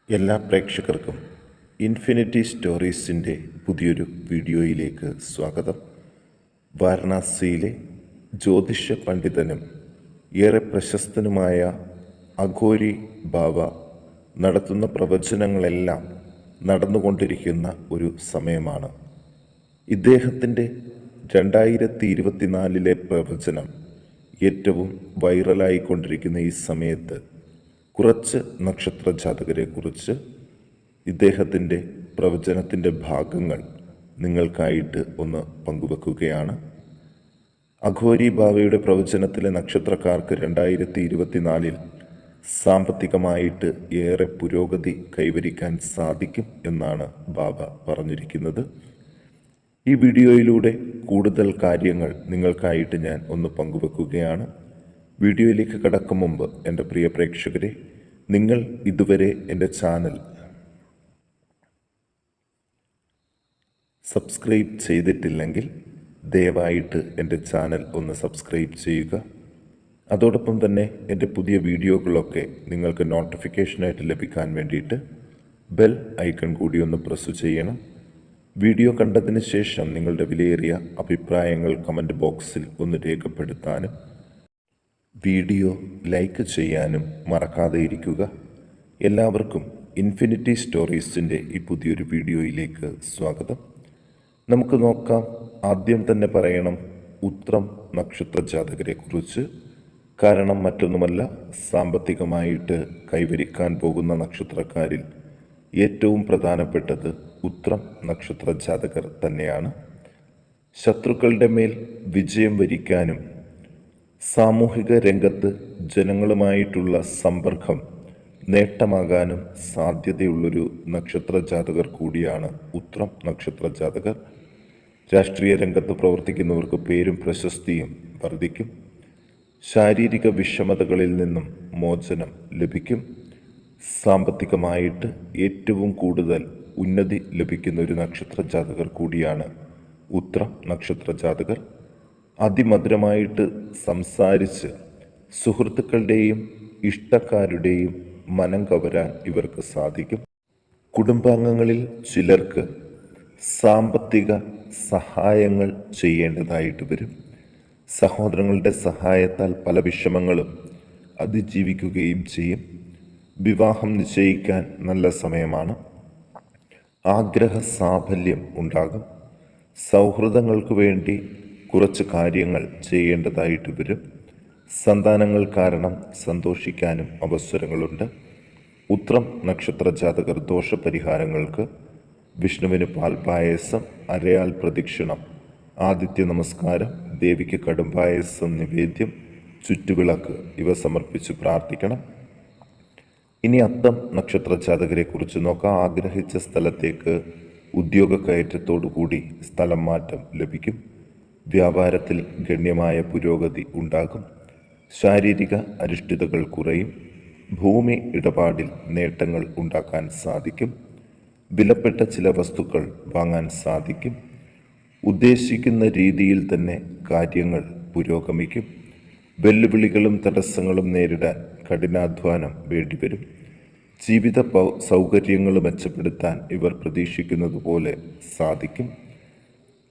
എല്ലാ പ്രേക്ഷകർക്കും ഇൻഫിനിറ്റി സ്റ്റോറീസിൻ്റെ പുതിയൊരു വീഡിയോയിലേക്ക് സ്വാഗതം. വാരണാസിയിലെ ജ്യോതിഷ പണ്ഡിതനും ഏറെ പ്രശസ്തനുമായ അഘോരി ബാബ നടത്തുന്ന പ്രവചനങ്ങളെല്ലാം നടന്നുകൊണ്ടിരിക്കുന്ന ഒരു സമയമാണ്. ഇദ്ദേഹത്തിൻ്റെ 2024 പ്രവചനം ഏറ്റവും വൈറലായിക്കൊണ്ടിരിക്കുന്ന ഈ സമയത്ത് കുറച്ച് നക്ഷത്ര ജാതകരെക്കുറിച്ച് ഇദ്ദേഹത്തിൻ്റെ പ്രവചനത്തിൻ്റെ ഭാഗങ്ങൾ നിങ്ങൾക്കായിട്ട് ഒന്ന് പങ്കുവെക്കുകയാണ്. അഘോരി ബാബയുടെ പ്രവചനത്തിലെ നക്ഷത്രക്കാർക്ക് 2024 സാമ്പത്തികമായിട്ട് ഏറെ പുരോഗതി കൈവരിക്കാൻ സാധിക്കും എന്നാണ് ബാബ പറഞ്ഞിരിക്കുന്നത്. ഈ വീഡിയോയിലൂടെ കൂടുതൽ കാര്യങ്ങൾ നിങ്ങൾക്കായിട്ട് ഞാൻ ഒന്ന് പങ്കുവെക്കുകയാണ്. വീഡിയോയിലേക്ക് കടക്കും മുമ്പ് എൻ്റെ പ്രിയ പ്രേക്ഷകരെ, നിങ്ങൾ ഇതുവരെ എൻ്റെ ചാനൽ സബ്സ്ക്രൈബ് ചെയ്തിട്ടില്ലെങ്കിൽ ദയവായിട്ട് എൻ്റെ ചാനൽ ഒന്ന് സബ്സ്ക്രൈബ് ചെയ്യുക. അതോടൊപ്പം തന്നെ എൻ്റെ പുതിയ വീഡിയോകളൊക്കെ നിങ്ങൾക്ക് നോട്ടിഫിക്കേഷനായിട്ട് ലഭിക്കാൻ വേണ്ടിയിട്ട് ബെൽ ഐക്കൺ കൂടി ഒന്ന് പ്രസ് ചെയ്യണം. വീഡിയോ കണ്ടതിന് ശേഷം നിങ്ങളുടെ വിലയേറിയ അഭിപ്രായങ്ങൾ കമൻറ്റ് ബോക്സിൽ ഒന്ന് രേഖപ്പെടുത്താനും വീഡിയോ ലൈക്ക് ചെയ്യാനും മറക്കാതെ ഇരിക്കുക. എല്ലാവർക്കും ഇൻഫിനിറ്റി സ്റ്റോറീസിൻ്റെ ഈ പുതിയൊരു വീഡിയോയിലേക്ക് സ്വാഗതം. നമുക്ക് നോക്കാം. ആദ്യം തന്നെ പറയണം ഉത്രം നക്ഷത്ര ജാതകരെക്കുറിച്ച്. കാരണം മറ്റൊന്നുമല്ല, സാമ്പത്തികമായിട്ട് കൈവരിക്കാൻ പോകുന്ന നക്ഷത്രക്കാരിൽ ഏറ്റവും പ്രധാനപ്പെട്ടത് ഉത്രം നക്ഷത്ര ജാതകർ തന്നെയാണ്. ശത്രുക്കളുടെ മേൽ വിജയം വരിക്കാനും സാമൂഹിക രംഗത്ത് ജനങ്ങളുമായിട്ടുള്ള സമ്പർക്കം നേട്ടമാകാനും സാധ്യതയുള്ളൊരു നക്ഷത്ര ജാതകർ കൂടിയാണ് ഉത്രം നക്ഷത്ര ജാതകർ. രാഷ്ട്രീയ രംഗത്ത് പ്രവർത്തിക്കുന്നവർക്ക് പേരും പ്രശസ്തിയും വർദ്ധിക്കും. ശാരീരിക വിഷമതകളിൽ നിന്നും മോചനം ലഭിക്കും. സാമ്പത്തികമായിട്ട് ഏറ്റവും കൂടുതൽ ഉന്നതി ലഭിക്കുന്ന ഒരു നക്ഷത്ര ജാതകർ കൂടിയാണ് ഉത്രം നക്ഷത്ര ജാതകർ. അതിമധുരമായിട്ട് സംസാരിച്ച് സുഹൃത്തുക്കളുടെയും ഇഷ്ടക്കാരുടെയും മനം കവരാൻ ഇവർക്ക് സാധിക്കും. കുടുംബാംഗങ്ങളിൽ ചിലർക്ക് സാമ്പത്തിക സഹായങ്ങൾ ചെയ്യേണ്ടതായിട്ട് വരും. സഹോദരങ്ങളുടെ സഹായത്താൽ പല വിഷമങ്ങളും അതിജീവിക്കുകയും ചെയ്യും. വിവാഹം നിശ്ചയിക്കാൻ നല്ല സമയമാണ്. ആഗ്രഹ സാഫല്യം ഉണ്ടാകും. സൗഹൃദങ്ങൾക്ക് വേണ്ടി കുറച്ച് കാര്യങ്ങൾ ചെയ്യേണ്ടതായിട്ട് വരും. സന്താനങ്ങൾ കാരണം സന്തോഷിക്കാനും അവസരങ്ങളുണ്ട്. ഉത്രം നക്ഷത്ര ജാതകർ ദോഷപരിഹാരങ്ങൾക്ക് വിഷ്ണുവിന് പാൽപായസം, അരയാൽ പ്രദക്ഷിണം, ആദിത്യ നമസ്കാരം, ദേവിക്ക് കടുംപായസം നിവേദ്യം, ചുറ്റുവിളക്ക് ഇവ സമർപ്പിച്ച് പ്രാർത്ഥിക്കണം. ഇനി അത്തം നക്ഷത്ര ജാതകരെക്കുറിച്ച് നോക്കാം. ആഗ്രഹിച്ച സ്ഥലത്തേക്ക് ഉദ്യോഗ കയറ്റത്തോടുകൂടി സ്ഥലം മാറ്റം ലഭിക്കും. വ്യാപാരത്തിൽ ഗണ്യമായ പുരോഗതി ഉണ്ടാകും. ശാരീരിക അരിഷ്ടതകൾ കുറയും. ഭൂമി ഇടപാടിൽ നേട്ടങ്ങൾ ഉണ്ടാക്കാൻ സാധിക്കും. വിലപ്പെട്ട ചില വസ്തുക്കൾ വാങ്ങാൻ സാധിക്കും. ഉദ്ദേശിക്കുന്ന രീതിയിൽ തന്നെ കാര്യങ്ങൾ പുരോഗമിക്കും. വെല്ലുവിളികളും തടസ്സങ്ങളും നേരിടാൻ കഠിനാധ്വാനം വേണ്ടിവരും. ജീവിത സൗകര്യങ്ങൾ മെച്ചപ്പെടുത്താൻ ഇവർ പ്രതീക്ഷിക്കുന്നത് പോലെ സാധിക്കും.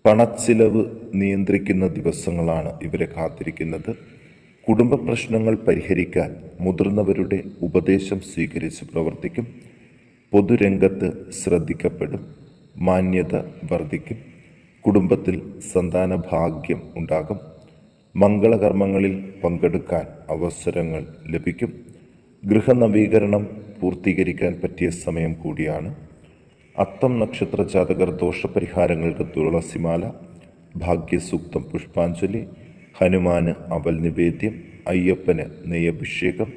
പണച്ചിലവ് നിയന്ത്രിക്കുന്ന ദിവസങ്ങളാണ് ഇവരെ കാത്തിരിക്കുന്നത്. കുടുംബ പ്രശ്നങ്ങൾ പരിഹരിക്കാൻ മുതിർന്നവരുടെ ഉപദേശം സ്വീകരിച്ച് പ്രവർത്തിക്കും. പൊതുരംഗത്ത് ശ്രദ്ധിക്കപ്പെടും. മാന്യത വർദ്ധിക്കും. കുടുംബത്തിൽ സന്താന ഭാഗ്യം ഉണ്ടാകും. മംഗളകർമ്മങ്ങളിൽ പങ്കെടുക്കാൻ അവസരങ്ങൾ ലഭിക്കും. ഗൃഹനവീകരണം പൂർത്തീകരിക്കാൻ പറ്റിയ സമയം കൂടിയാണ്. അത്തം നക്ഷത്ര ജാതകർ ദോഷപരിഹാരങ്ങൾക്ക് തുളസിമാല, ഭാഗ്യസൂക്തം പുഷ്പാഞ്ജലി, ഹനുമാന് അവൽ നിവേദ്യം, അയ്യപ്പന് നെയ്യഭിഷേകം,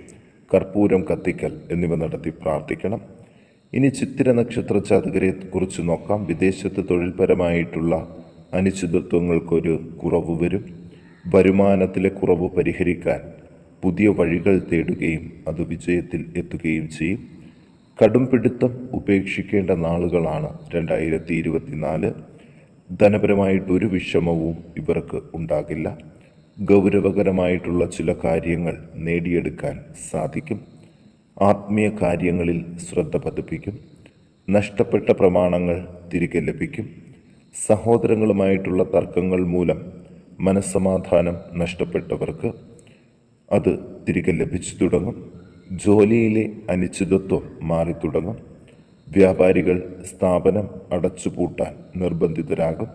കർപ്പൂരം കത്തിക്കൽ എന്നിവ നടത്തി പ്രാർത്ഥിക്കണം. ഇനി ചിത്തിര നക്ഷത്ര ജാതകരെ കുറിച്ച് നോക്കാം. വിദേശത്ത് തൊഴിൽപരമായിട്ടുള്ള അനിശ്ചിതത്വങ്ങൾക്കൊരു കുറവ് വരും. വരുമാനത്തിലെ കുറവ് പരിഹരിക്കാൻ പുതിയ വഴികൾ തേടുകയും അത് വിജയത്തിൽ എത്തുകയും ചെയ്യും. കടുംപിടുത്തം ഉപേക്ഷിക്കേണ്ട നാളുകളാണ് 2024. ധനപരമായിട്ടൊരു വിഷമവും ഇവർക്ക് ഉണ്ടാകില്ല. ഗൗരവകരമായിട്ടുള്ള ചില കാര്യങ്ങൾ നേടിയെടുക്കാൻ സാധിക്കും. ആത്മീയ കാര്യങ്ങളിൽ ശ്രദ്ധ പതിപ്പിക്കും. നഷ്ടപ്പെട്ട പ്രമാണങ്ങൾ തിരികെ ലഭിക്കും. സഹോദരങ്ങളുമായിട്ടുള്ള തർക്കങ്ങൾ മൂലം മനസ്സമാധാനം നഷ്ടപ്പെട്ടവർക്ക് അത് തിരികെ ലഭിച്ചു തുടങ്ങും. ജോലിയിലെ അനിശ്ചിതത്വം മാറിത്തുടങ്ങും. വ്യാപാരികൾ സ്ഥാപനം അടച്ചുപൂട്ടാൻ നിർബന്ധിതരാകും.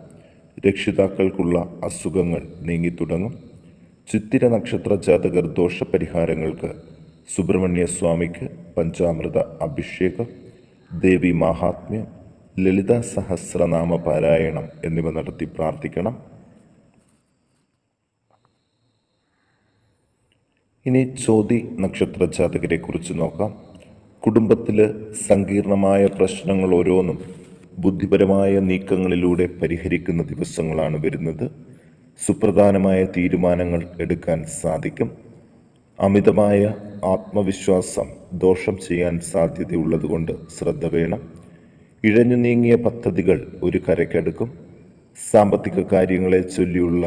രക്ഷിതാക്കൾക്കുള്ള അസുഖങ്ങൾ നീങ്ങിത്തുടങ്ങും. ചിത്തിര നക്ഷത്ര ജാതകർ ദോഷപരിഹാരങ്ങൾക്ക് സുബ്രഹ്മണ്യ സ്വാമിക്ക് പഞ്ചാമൃത അഭിഷേകം, ദേവി മാഹാത്മ്യം, ലളിത സഹസ്രനാമ പാരായണം എന്നിവ നടത്തി പ്രാർത്ഥിക്കണം. ഇനി ചോതി നക്ഷത്ര ജാതകരെ കുറിച്ച് നോക്കാം. കുടുംബത്തിൽ സങ്കീർണമായ പ്രശ്നങ്ങൾ ഓരോന്നും ബുദ്ധിപരമായ നീക്കങ്ങളിലൂടെ പരിഹരിക്കുന്ന ദിവസങ്ങളാണ് വരുന്നത്. സുപ്രധാനമായ തീരുമാനങ്ങൾ എടുക്കാൻ സാധിക്കും. അമിതമായ ആത്മവിശ്വാസം ദോഷം ചെയ്യാൻ സാധ്യതയുള്ളതുകൊണ്ട് ശ്രദ്ധ വേണം. ഇഴഞ്ഞു നീങ്ങിയ പദ്ധതികൾ ഒരു കരയ്ക്കടുക്കും. സാമ്പത്തിക കാര്യങ്ങളെ ചൊല്ലിയുള്ള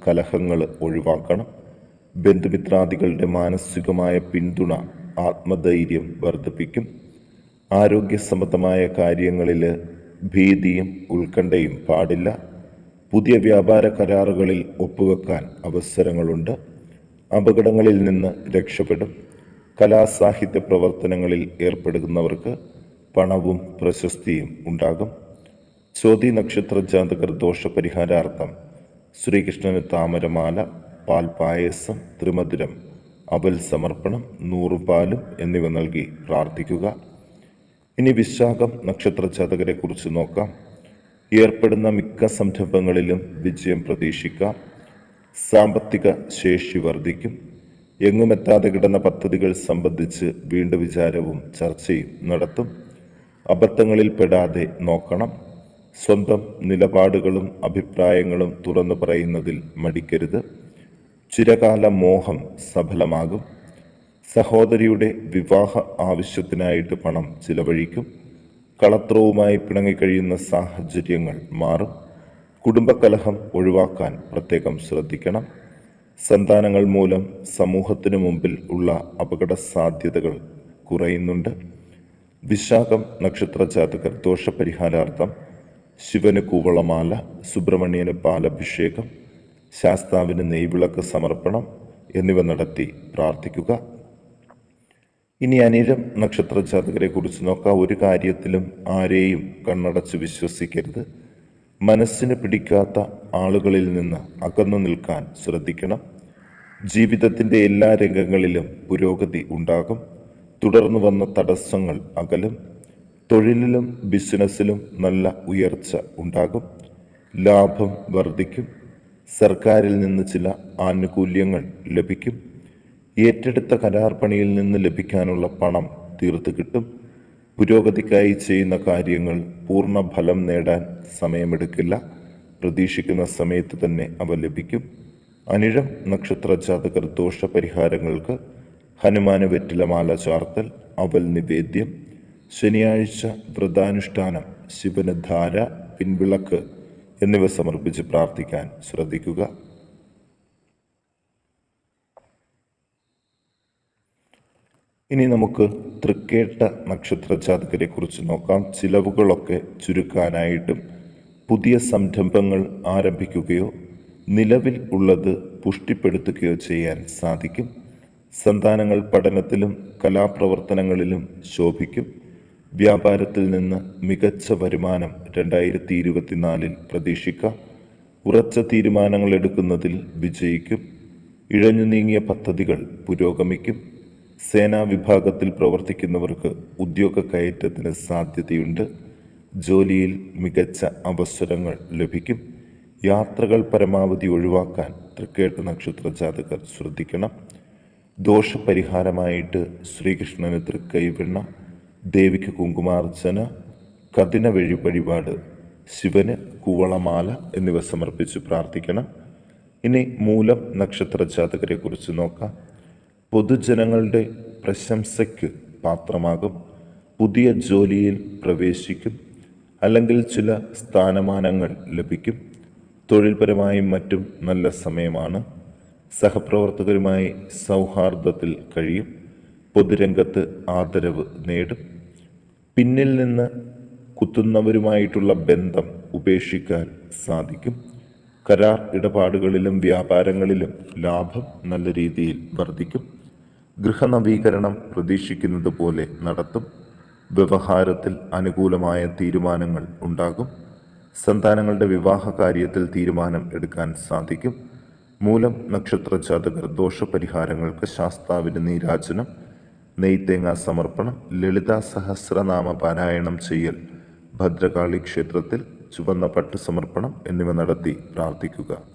കലഹങ്ങൾ ഒഴിവാക്കണം. ബന്ധുമിത്രാദികളുടെ മാനസികമായ പിന്തുണ ആത്മധൈര്യം വർദ്ധിപ്പിക്കും. ആരോഗ്യ സംബന്ധമായ കാര്യങ്ങളിൽ ഭീതിയും ഉത്കണ്ഠയും പാടില്ല. പുതിയ വ്യാപാര കരാറുകളിൽ ഒപ്പുവെക്കാൻ അവസരങ്ങളുണ്ട്. അപകടങ്ങളിൽ നിന്ന് രക്ഷപ്പെടും. കലാസാഹിത്യ പ്രവർത്തനങ്ങളിൽ ഏർപ്പെടുന്നവർക്ക് പണവും പ്രശസ്തിയും ഉണ്ടാകും. ചോതി നക്ഷത്ര ജാതകർ ദോഷപരിഹാരാർത്ഥം ശ്രീകൃഷ്ണന് താമരമാല, പാൽപായസം, ത്രിമധുരം, അവൽ സമർപ്പണം, 100 പാലും എന്നിവ നൽകി പ്രാർത്ഥിക്കുക. ഇനി വിശാഖം നക്ഷത്ര ജാതകരെ കുറിച്ച് നോക്കാം. ഏർപ്പെടുന്ന മിക്ക സംരംഭങ്ങളിലും വിജയം പ്രതീക്ഷിക്കാം. സാമ്പത്തിക ശേഷി വർദ്ധിക്കും. എങ്ങുമെത്താതെ കിടന്ന പദ്ധതികൾ സംബന്ധിച്ച് വീണ്ടും വിചാരവും ചർച്ചയും നടത്തും. അബദ്ധങ്ങളിൽ പെടാതെ നോക്കണം. സ്വന്തം നിലപാടുകളും അഭിപ്രായങ്ങളും തുറന്നു പറയുന്നതിൽ മടിക്കരുത്. ചിരകാല മോഹം സഫലമാകും. സഹോദരിയുടെ വിവാഹ ആവശ്യത്തിനായിട്ട് പണം ചിലവഴിക്കും. കളത്രവുമായി പിണങ്ങിക്കഴിയുന്ന സാഹചര്യങ്ങൾ മാറും. കുടുംബകലഹം ഒഴിവാക്കാൻ പ്രത്യേകം ശ്രദ്ധിക്കണം. സന്താനങ്ങൾ മൂലം സമൂഹത്തിനു മുമ്പിൽ ഉള്ള അപകട സാധ്യതകൾ കുറയുന്നുണ്ട്. വിശാഖം നക്ഷത്ര ജാതകർ ദോഷപരിഹാരാർത്ഥം ശിവന് കൂവളമാല, സുബ്രഹ്മണ്യന് പാലഭിഷേകം, ശാസ്താവിന് നെയ്വിളക്ക് സമർപ്പണം എന്നിവ നടത്തി പ്രാർത്ഥിക്കുക. ഇനി അനിഴം നക്ഷത്ര ജാതകരെ കുറിച്ച് നോക്കാം. ഒരു കാര്യത്തിലും ആരെയും കണ്ണടച്ച് വിശ്വസിക്കരുത്. മനസ്സിന് പിടിക്കാത്ത ആളുകളിൽ നിന്ന് അകന്നു നിൽക്കാൻ ശ്രദ്ധിക്കണം. ജീവിതത്തിൻ്റെ എല്ലാ രംഗങ്ങളിലും പുരോഗതി ഉണ്ടാകും. തുടർന്നു വന്ന തടസ്സങ്ങൾ അകലും. തൊഴിലിലും ബിസിനസ്സിലും നല്ല ഉയർച്ച ഉണ്ടാകും. ലാഭം വർദ്ധിക്കും. സർക്കാരിൽ നിന്ന് ചില ആനുകൂല്യങ്ങൾ ലഭിക്കും. ഏറ്റെടുത്ത കരാർ പണിയിൽ നിന്ന് ലഭിക്കാനുള്ള പണം തീർത്തു കിട്ടും. പുരോഗതിക്കായി ചെയ്യുന്ന കാര്യങ്ങൾ പൂർണ്ണ ഫലം നേടാൻ സമയമെടുക്കില്ല. പ്രതീക്ഷിക്കുന്ന സമയത്ത് തന്നെ അവ ലഭിക്കും. അനിഴം നക്ഷത്ര ജാതകർ ദോഷപരിഹാരങ്ങൾക്ക് ഹനുമാന് വെറ്റിലമാല ചാർത്തൽ, അവൽ നിവേദ്യം, ശനിയാഴ്ച വ്രതാനുഷ്ഠാനം, ശിവന് ധാര, പിൻവിളക്ക് എന്നിവ സമർപ്പിച്ച് പ്രാർത്ഥിക്കാൻ ശ്രദ്ധിക്കുക. ഇനി നമുക്ക് തൃക്കേട്ട നക്ഷത്ര ജാതകരെ കുറിച്ച് നോക്കാം. ചിലവുകളൊക്കെ ചുരുക്കാനായിട്ടും പുതിയ സംരംഭങ്ങൾ ആരംഭിക്കുകയോ നിലവിൽ ഉള്ളത് പുഷ്ടിപ്പെടുത്തുകയോ ചെയ്യാൻ സാധിക്കും. സന്താനങ്ങൾ പഠനത്തിലും കലാപ്രവർത്തനങ്ങളിലും ശോഭിക്കും. വ്യാപാരത്തിൽ നിന്ന് മികച്ച വരുമാനം 2024 പ്രതീക്ഷിക്കാം. ഉറച്ച തീരുമാനങ്ങൾ എടുക്കുന്നതിൽ വിജയിക്കും. ഇഴഞ്ഞു നീങ്ങിയ പദ്ധതികൾ പുരോഗമിക്കും. സേനാ വിഭാഗത്തിൽ പ്രവർത്തിക്കുന്നവർക്ക് ഉദ്യോഗ കയറ്റത്തിന് സാധ്യതയുണ്ട്. ജോലിയിൽ മികച്ച അവസരങ്ങൾ ലഭിക്കും. യാത്രകൾ പരമാവധി ഒഴിവാക്കാൻ തൃക്കേട്ട നക്ഷത്ര ജാതകർ ശ്രദ്ധിക്കണം. ദോഷപരിഹാരമായിട്ട് ശ്രീകൃഷ്ണന് തൃക്കൈവെണ്ണ, ദേവിക്ക് കുങ്കുമാർച്ചന, കതിന വഴിപാട്, ശിവന് കൂവളമാല എന്നിവ സമർപ്പിച്ച് പ്രാർത്ഥിക്കണം. ഇനി മൂലം നക്ഷത്ര ജാതകരെ കുറിച്ച് നോക്കാം. പൊതുജനങ്ങളുടെ പ്രശംസയ്ക്ക് പാത്രമാകും. പുതിയ ജോലിയിൽ പ്രവേശിക്കും. അല്ലെങ്കിൽ ചില സ്ഥാനമാനങ്ങൾ ലഭിക്കും. തൊഴിൽപരമായും മറ്റും നല്ല സമയമാണ്. സഹപ്രവർത്തകരുമായി സൗഹാർദ്ദത്തിൽ കഴിയും. പൊതുരംഗത്ത് ആദരവ് നേടും. പിന്നിൽ നിന്ന് കുത്തുന്നവരുമായിട്ടുള്ള ബന്ധം ഉപേക്ഷിക്കാൻ സാധിക്കും. കരാർ ഇടപാടുകളിലും വ്യാപാരങ്ങളിലും ലാഭം നല്ല രീതിയിൽ വർദ്ധിക്കും. ഗൃഹനവീകരണം പ്രതീക്ഷിക്കുന്നത് പോലെ നടത്തും. വ്യവഹാരത്തിൽ അനുകൂലമായ തീരുമാനങ്ങൾ ഉണ്ടാകും. സന്താനങ്ങളുടെ വിവാഹ കാര്യത്തിൽ തീരുമാനം എടുക്കാൻ സാധിക്കും. മൂലം നക്ഷത്ര ജാതകർ ദോഷപരിഹാരങ്ങൾക്ക് ശാസ്താവിന് നീരാജനം, നെയ്ത്തേങ്ങ സമർപ്പണം, ലളിതാ സഹസ്രനാമ പാരായണം ചെയ്യൽ, ഭദ്രകാളി ക്ഷേത്രത്തിൽ ചുവന്ന പട്ട് സമർപ്പണം എന്നിവ നടത്തി പ്രാർത്ഥിക്കുക.